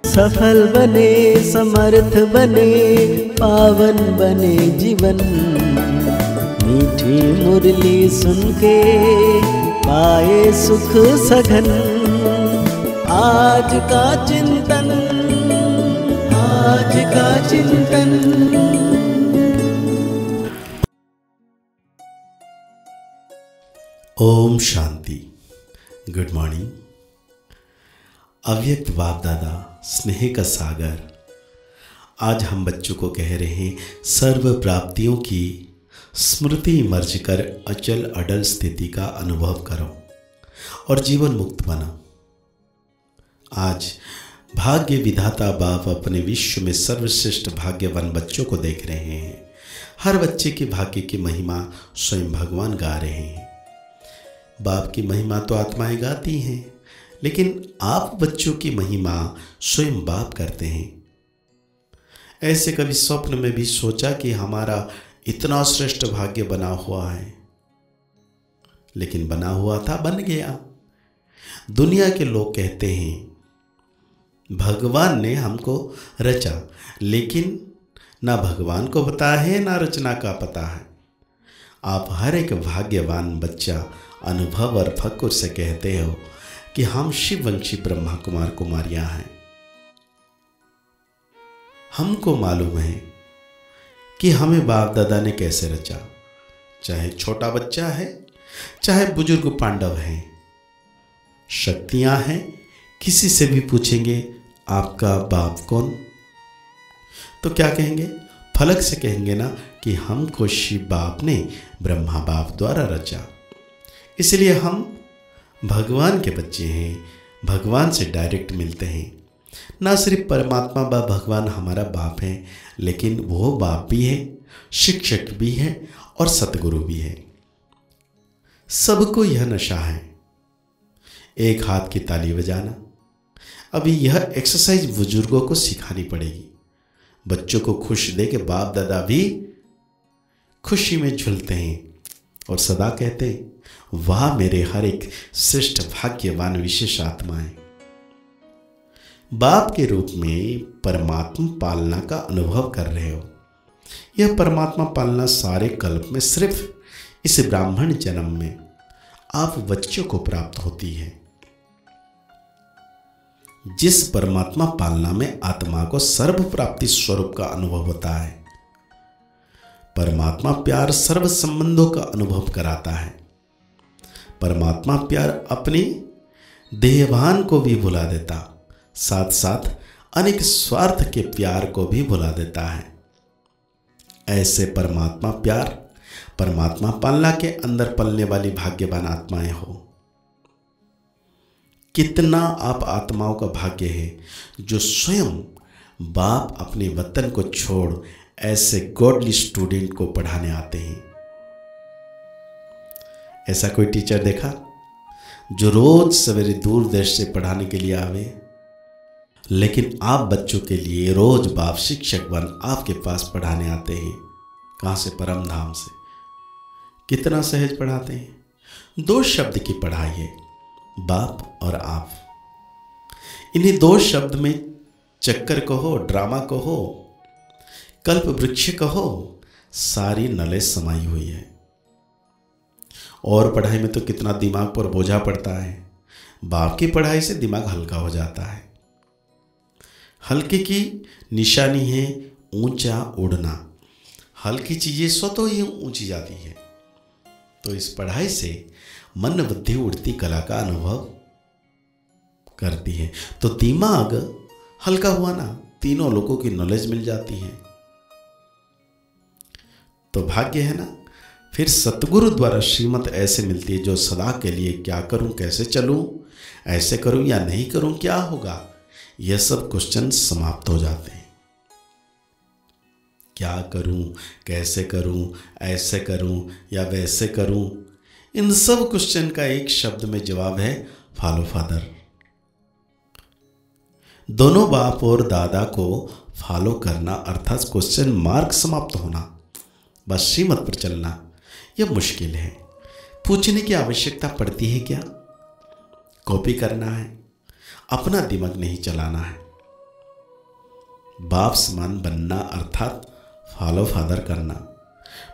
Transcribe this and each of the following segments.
सफल बने, समर्थ बने, पावन बने जीवन। मीठी मुरली सुन के पाए सुख सघन। आज का चिंतन, आज का चिंतन। ओम शांति। Good morning. अव्यक्त बाप दादा स्नेह का सागर, आज हम बच्चों को कह रहे हैं सर्व प्राप्तियों की स्मृति मर्ज कर अचल अडल स्थिति का अनुभव करो और जीवन मुक्त बनो। आज भाग्य विधाता बाप अपने विश्व में सर्वश्रेष्ठ भाग्यवान बच्चों को देख रहे हैं। हर बच्चे के भाग्य की महिमा स्वयं भगवान गा रहे हैं। बाप की महिमा तो आत्माएं गाती हैं, लेकिन आप बच्चों की महिमा स्वयं बाप करते हैं। ऐसे कभी स्वप्न में भी सोचा कि हमारा इतना श्रेष्ठ भाग्य बना हुआ है? लेकिन बना हुआ था, बन गया। दुनिया के लोग कहते हैं भगवान ने हमको रचा, लेकिन ना भगवान को पता है ना रचना का पता है। आप हर एक भाग्यवान बच्चा अनुभव और फक्र से कहते हो कि हम शिववंशी ब्रह्मा कुमार कुमारियां हैं। हमको मालूम है कि हमें बाप दादा ने कैसे रचा, चाहे छोटा बच्चा है चाहे बुजुर्ग पांडव हैं। शक्तियां हैं, किसी से भी पूछेंगे आपका बाप कौन, तो क्या कहेंगे? फलक से कहेंगे ना कि हमको शिव बाप ने ब्रह्मा बाप द्वारा रचा। इसलिए हम भगवान के बच्चे हैं, भगवान से डायरेक्ट मिलते हैं। ना सिर्फ परमात्मा बाप भगवान हमारा बाप है, लेकिन वो बाप भी है, शिक्षक भी है और सतगुरु भी है। सबको यह नशा है, एक हाथ की ताली बजाना। अभी यह एक्सरसाइज बुजुर्गों को सिखानी पड़ेगी। बच्चों को खुश दे के बाप दादा भी खुशी में झूलते हैं और सदा कहते हैं वाह मेरे हर एक श्रेष्ठ भाग्यवान विशेष आत्माएं। बाप के रूप में परमात्मा पालना का अनुभव कर रहे हो। यह परमात्मा पालना सारे कल्प में सिर्फ इस ब्राह्मण जन्म में आप बच्चों को प्राप्त होती है। जिस परमात्मा पालना में आत्मा को सर्व प्राप्ति स्वरूप का अनुभव होता है। परमात्मा प्यार सर्व संबंधों का अनुभव कराता है। परमात्मा प्यार अपने देहभान को भी भुला देता, साथ साथ अनेक स्वार्थ के प्यार को भी भुला देता है। ऐसे परमात्मा प्यार, परमात्मा पालना के अंदर पलने वाली भाग्यवान आत्माएं हो। कितना आप आत्माओं का भाग्य है जो स्वयं बाप अपने वतन को छोड़ ऐसे गॉडली स्टूडेंट को पढ़ाने आते हैं। ऐसा कोई टीचर देखा जो रोज सवेरे दूर देश से पढ़ाने के लिए आवे? लेकिन आप बच्चों के लिए रोज बाप शिक्षक बन आपके पास पढ़ाने आते हैं। कहां से? परम धाम से। कितना सहज पढ़ाते हैं। 2 शब्द की पढ़ाई है, बाप और आप। इन्हीं 2 शब्द में चक्कर कहो, ड्रामा कहो, कल्प वृक्ष कहो, सारी नॉलेज समाई हुई है। और पढ़ाई में तो कितना दिमाग पर बोझा पड़ता है। बाप की पढ़ाई से दिमाग हल्का हो जाता है। हल्के की निशानी है ऊंचा उड़ना। हल्की चीजें स्वतः ही ऊंची जाती है। तो इस पढ़ाई से मन बुद्धि उड़ती कला का अनुभव करती है। तो दिमाग हल्का हुआ ना, तीनों लोगों की नॉलेज मिल जाती है। तो भाग्य है ना। फिर सतगुरु द्वारा श्रीमत ऐसे मिलती है जो सदा के लिए क्या करूं, कैसे चलूं, ऐसे करूं या नहीं करूं, क्या होगा, यह सब क्वेश्चन समाप्त हो जाते हैं। क्या करूं, कैसे करूं, ऐसे करूं या वैसे करूं, इन सब क्वेश्चन का एक शब्द में जवाब है फॉलो फादर। दोनों बाप और दादा को फॉलो करना अर्थात क्वेश्चन मार्क समाप्त होना, बस श्रीमत पर चलना, यह मुश्किल है। पूछने की आवश्यकता पड़ती है क्या? कॉपी करना है, अपना दिमाग नहीं चलाना है। बाप समान बनना अर्थात फॉलो फादर करना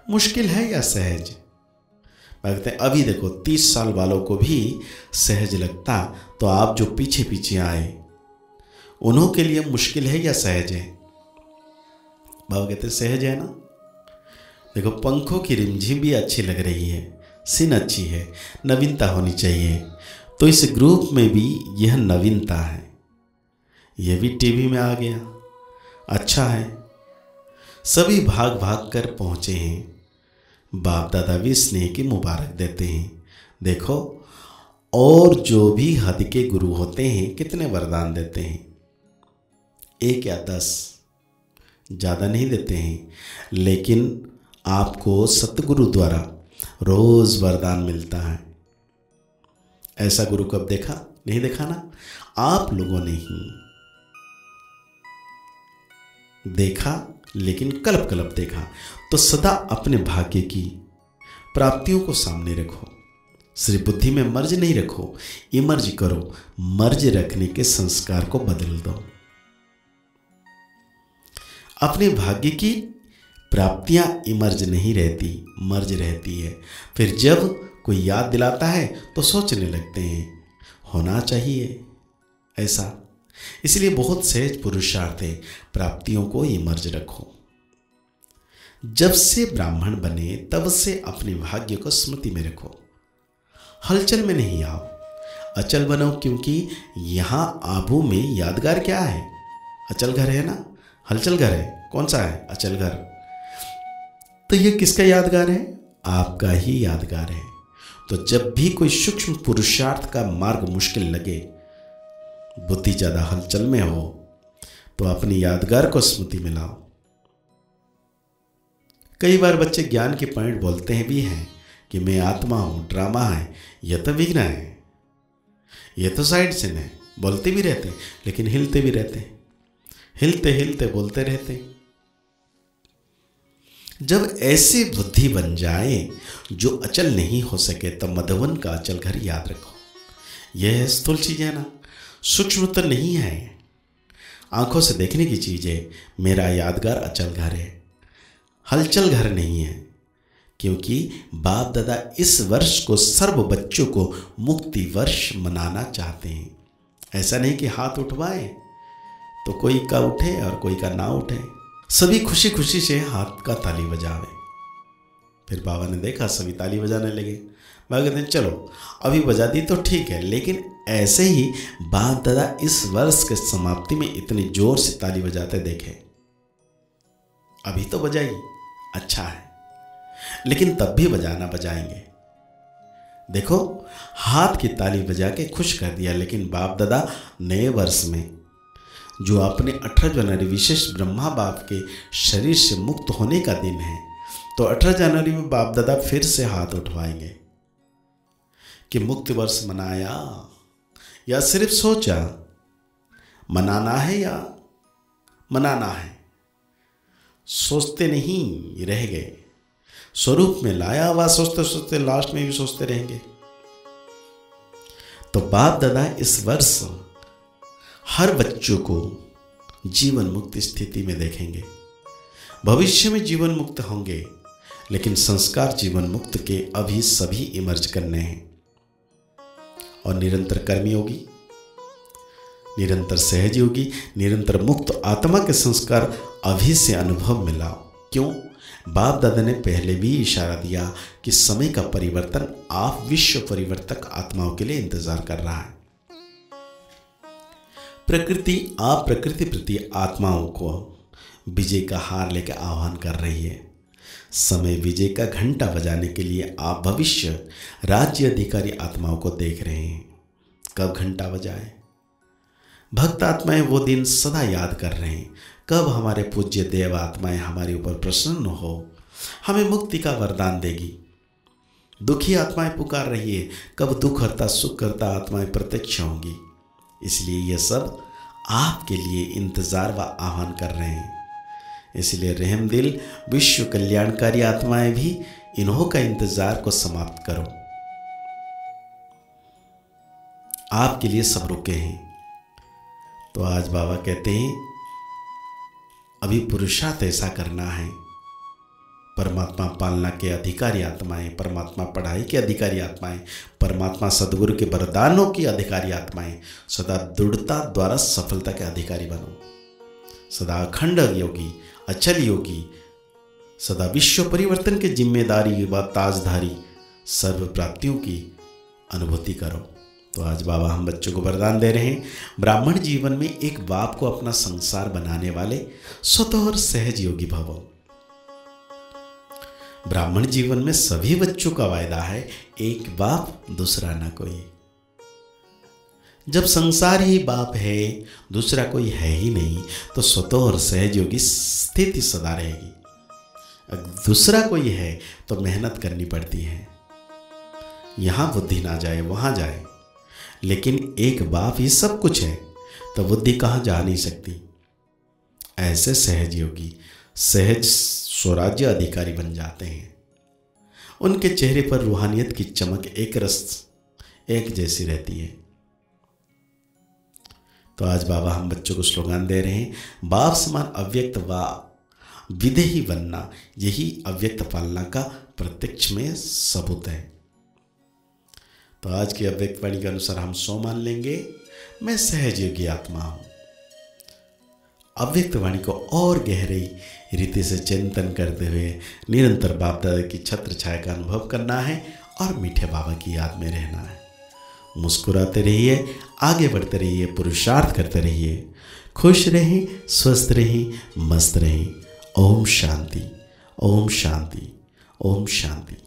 मुश्किल है या सहज? कहते हैं अभी देखो 30 साल वालों को भी सहज लगता, तो आप जो पीछे पीछे आए उन्हों के लिए मुश्किल है या सहज है? बाबा कहते हैं सहज है ना। देखो पंखों की रिमझिम भी अच्छी लग रही है, सीन अच्छी है, नवीनता होनी चाहिए। तो इस ग्रुप में भी यह नवीनता है, यह भी टीवी में आ गया, अच्छा है। सभी भाग भाग कर पहुँचे हैं। बाप दादा भी स्नेह की मुबारक देते हैं। देखो और जो भी हद के गुरु होते हैं कितने वरदान देते हैं, 1 या 10, ज़्यादा नहीं देते हैं, लेकिन आपको सतगुरु द्वारा रोज वरदान मिलता है। ऐसा गुरु कब देखा? नहीं देखा ना, आप लोगों ने ही देखा, लेकिन कल्प कल्प देखा। तो सदा अपने भाग्य की प्राप्तियों को सामने रखो, सिर्फ बुद्धि में मर्ज नहीं रखो, इमर्ज करो। मर्ज रखने के संस्कार को बदल दो। अपने भाग्य की प्राप्तियां इमर्ज नहीं रहती, मर्ज रहती है। फिर जब कोई याद दिलाता है तो सोचने लगते हैं होना चाहिए ऐसा। इसलिए बहुत सहज पुरुषार्थ है, प्राप्तियों को इमर्ज रखो। जब से ब्राह्मण बने तब से अपने भाग्य को स्मृति में रखो, हलचल में नहीं आओ, अचल बनो। क्योंकि यहां आबू में यादगार क्या है? अचल घर है ना, हलचल घर है। कौन सा है? अचल घर। तो ये किसका यादगार है? आपका ही यादगार है। तो जब भी कोई सूक्ष्म पुरुषार्थ का मार्ग मुश्किल लगे, बुद्धि ज्यादा हलचल में हो, तो अपनी यादगार को स्मृति में लाओ। कई बार बच्चे ज्ञान के पॉइंट बोलते हैं भी हैं कि मैं आत्मा हूं, ड्रामा है, यह तो विघ्न है, यह तो साइड सीन है, बोलते भी रहते हैं, लेकिन हिलते भी रहते हैं, हिलते हिलते बोलते रहते हैं। जब ऐसी बुद्धि बन जाए जो अचल नहीं हो सके, तब मधुवन का अचल घर याद रखो। यह स्थूल चीज है ना, सूक्ष्म तो नहीं है, आंखों से देखने की चीज है। मेरा यादगार अचल घर है, हलचल घर नहीं है। क्योंकि बाप दादा इस वर्ष को सर्व बच्चों को मुक्ति वर्ष मनाना चाहते हैं। ऐसा नहीं कि हाथ उठवाए तो कोई का उठे और कोई का ना उठे, सभी खुशी खुशी से हाथ का ताली बजावे। फिर बाबा ने देखा सभी ताली बजाने लगे। बाबा कहते हैं चलो अभी बजा दी तो ठीक है, लेकिन ऐसे ही बाप दादा इस वर्ष के समाप्ति में इतनी जोर से ताली बजाते देखे। अभी तो बजाई, अच्छा है, लेकिन तब भी बजाना बजाएंगे। देखो हाथ की ताली बजा के खुश कर दिया, लेकिन बाप दादा नए वर्ष में जो अपने 18 जनवरी विशेष ब्रह्मा बाप के शरीर से मुक्त होने का दिन है, तो 18 जनवरी में बाप दादा फिर से हाथ उठवाएंगे कि मुक्त वर्ष मनाया, या सिर्फ सोचा मनाना है या मनाना है, सोचते नहीं रह गए। स्वरूप में लाया हुआ सोचते सोचते लास्ट में भी सोचते रहेंगे। तो बाप दादा इस वर्ष हर बच्चों को जीवन मुक्त स्थिति में देखेंगे। भविष्य में जीवन मुक्त होंगे, लेकिन संस्कार जीवन मुक्त के अभी सभी इमर्ज करने हैं। और निरंतर कर्मी योगी, निरंतर सहजयोगी, निरंतर मुक्त आत्मा के संस्कार अभी से अनुभव में लाओ। क्यों? बाप दादा ने पहले भी इशारा दिया कि समय का परिवर्तन आप विश्व परिवर्तक आत्माओं के लिए इंतजार कर रहा है। प्रकृति आप प्रकृति प्रति आत्माओं को विजय का हार लेकर आह्वान कर रही है। समय विजय का घंटा बजाने के लिए आप भविष्य राज्य अधिकारी आत्माओं को देख रहे हैं। कब घंटा बजाए? भक्त आत्माएं वो दिन सदा याद कर रहे हैं, कब हमारे पूज्य देव आत्माएं हमारे ऊपर प्रसन्न हो, हमें मुक्ति का वरदान देगी। दुखी आत्माएं पुकार रही है, कब दुख हरता सुख करता आत्माएं प्रत्यक्ष होंगी। इसलिए ये सब आपके लिए इंतजार व आह्वान कर रहे हैं। इसलिए रहमदिल विश्व कल्याणकारी आत्माएं भी इन्हों का इंतजार को समाप्त करो। आपके लिए सब रुके हैं। तो आज बाबा कहते हैं अभी पुरुषार्थ ऐसा करना है। परमात्मा पालना के अधिकारी आत्माएं, परमात्मा पढ़ाई के अधिकारी आत्माएं, परमात्मा सद्गुरु के वरदानों की अधिकारी आत्माएं, सदा दृढ़ता द्वारा सफलता के अधिकारी बनो। सदा अखंड योगी, अचल योगी, सदा विश्व परिवर्तन के जिम्मेदारी व ताजधारी सर्व प्राप्तियों की अनुभूति करो। तो आज बाबा हम बच्चों को वरदान दे रहे हैं, ब्राह्मण जीवन में एक बाप को अपना संसार बनाने वाले स्वतः और सहज योगी भवो। ब्राह्मण जीवन में सभी बच्चों का वायदा है, एक बाप दूसरा न कोई। जब संसार ही बाप है, दूसरा कोई है ही नहीं, तो स्वतः और सहज योगी स्थिति सदा रहेगी। अगर दूसरा कोई है तो मेहनत करनी पड़ती है, यहाँ बुद्धि ना जाए वहाँ जाए, लेकिन एक बाप ही सब कुछ है तो बुद्धि कहाँ जा नहीं सकती। ऐसे सहज योगी सहज स्वराज्य अधिकारी बन जाते हैं। उनके चेहरे पर रूहानियत की चमक एक रस एक जैसी रहती है। तो आज बाबा हम बच्चों को स्लोगन दे रहे हैं, बाप समान अव्यक्त व विदेही बनना, यही अव्यक्त पालना का प्रत्यक्ष में सबूत है। तो आज की अव्यक्त वाणी के अनुसार हम सो मान लेंगे, मैं सहज योगी आत्मा हूं। अव्यक्त वाणी को और गहरी रीति से चिंतन करते हुए निरंतर बाप दादा की छत्र छाया का अनुभव करना है और मीठे बाबा की याद में रहना है। मुस्कुराते रहिए, आगे बढ़ते रहिए, पुरुषार्थ करते रहिए, खुश रहें, स्वस्थ रहें, मस्त रहें। ओम शांति, ओम शांति, ओम शांति।